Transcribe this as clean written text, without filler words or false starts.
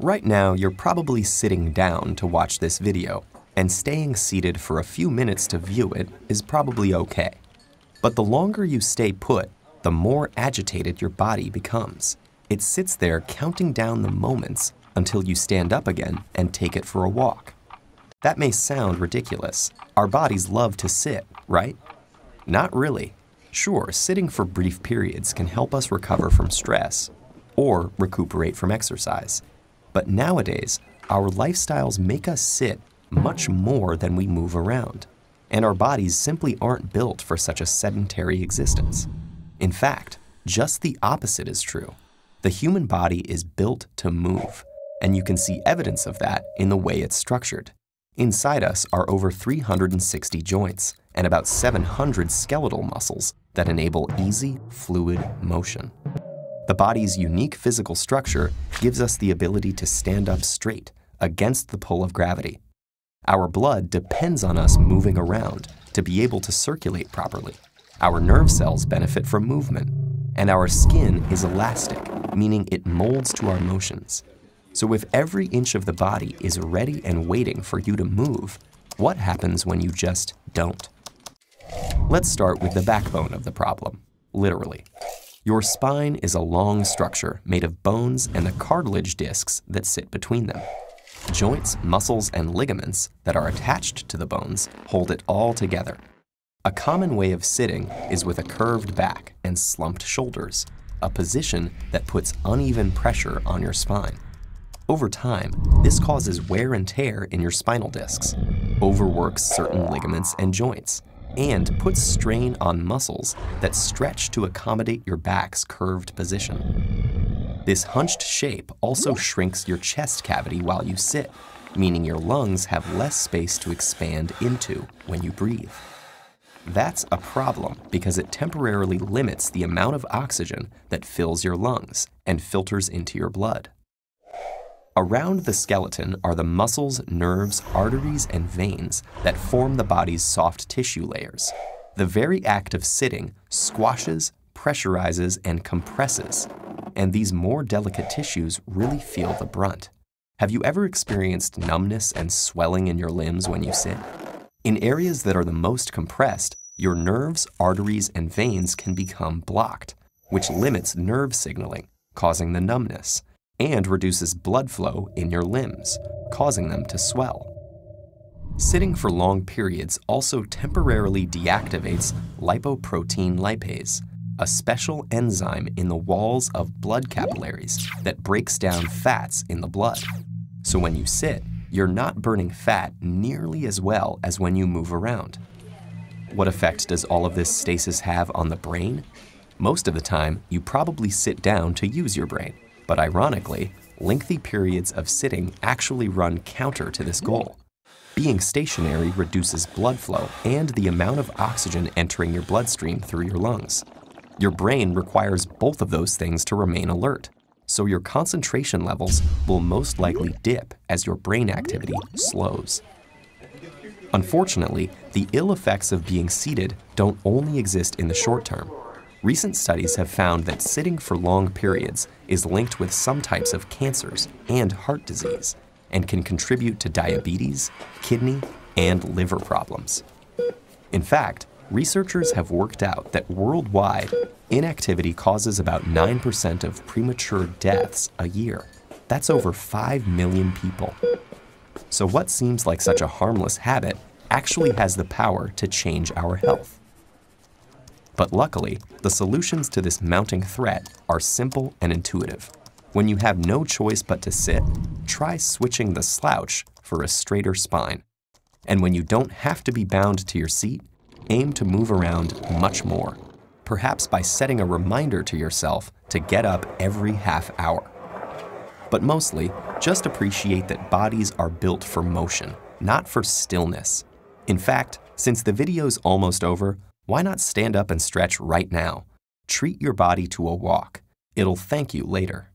Right now, you're probably sitting down to watch this video, and staying seated for a few minutes to view it is probably okay. But the longer you stay put, the more agitated your body becomes. It sits there counting down the moments until you stand up again and take it for a walk. That may sound ridiculous. Our bodies love to sit, right? Not really. Sure, sitting for brief periods can help us recover from stress or recuperate from exercise. But nowadays, our lifestyles make us sit much more than we move around, and our bodies simply aren't built for such a sedentary existence. In fact, just the opposite is true. The human body is built to move, and you can see evidence of that in the way it's structured. Inside us are over 360 joints and about 700 skeletal muscles that enable easy, fluid motion. The body's unique physical structure gives us the ability to stand up straight against the pull of gravity. Our blood depends on us moving around to be able to circulate properly. Our nerve cells benefit from movement, and our skin is elastic, meaning it molds to our motions. So if every inch of the body is ready and waiting for you to move, what happens when you just don't? Let's start with the backbone of the problem, literally. Your spine is a long structure made of bones and the cartilage discs that sit between them. Joints, muscles, and ligaments that are attached to the bones hold it all together. A common way of sitting is with a curved back and slumped shoulders, a position that puts uneven pressure on your spine. Over time, this causes wear and tear in your spinal discs, overworks certain ligaments and joints, and puts strain on muscles that stretch to accommodate your back's curved position. This hunched shape also shrinks your chest cavity while you sit, meaning your lungs have less space to expand into when you breathe. That's a problem because it temporarily limits the amount of oxygen that fills your lungs and filters into your blood. Around the skeleton are the muscles, nerves, arteries, and veins that form the body's soft tissue layers. The very act of sitting squashes, pressurizes, and compresses, and these more delicate tissues really feel the brunt. Have you ever experienced numbness and swelling in your limbs when you sit? In areas that are the most compressed, your nerves, arteries, and veins can become blocked, which limits nerve signaling, causing the numbness, and reduces blood flow in your limbs, causing them to swell. Sitting for long periods also temporarily deactivates lipoprotein lipase, a special enzyme in the walls of blood capillaries that breaks down fats in the blood. So when you sit, you're not burning fat nearly as well as when you move around. What effect does all of this stasis have on the brain? Most of the time, you probably sit down to use your brain. But ironically, lengthy periods of sitting actually run counter to this goal. Being stationary reduces blood flow and the amount of oxygen entering your bloodstream through your lungs. Your brain requires both of those things to remain alert, so your concentration levels will most likely dip as your brain activity slows. Unfortunately, the ill effects of being seated don't only exist in the short term. Recent studies have found that sitting for long periods is linked with some types of cancers and heart disease, and can contribute to diabetes, kidney, and liver problems. In fact, researchers have worked out that worldwide, inactivity causes about 9% of premature deaths a year. That's over 5 million people. So what seems like such a harmless habit actually has the power to change our health. But luckily, the solutions to this mounting threat are simple and intuitive. When you have no choice but to sit, try switching the slouch for a straighter spine. And when you don't have to be bound to your seat, aim to move around much more, perhaps by setting a reminder to yourself to get up every half hour. But mostly, just appreciate that bodies are built for motion, not for stillness. In fact, since the video's almost over, why not stand up and stretch right now? Treat your body to a walk. It'll thank you later.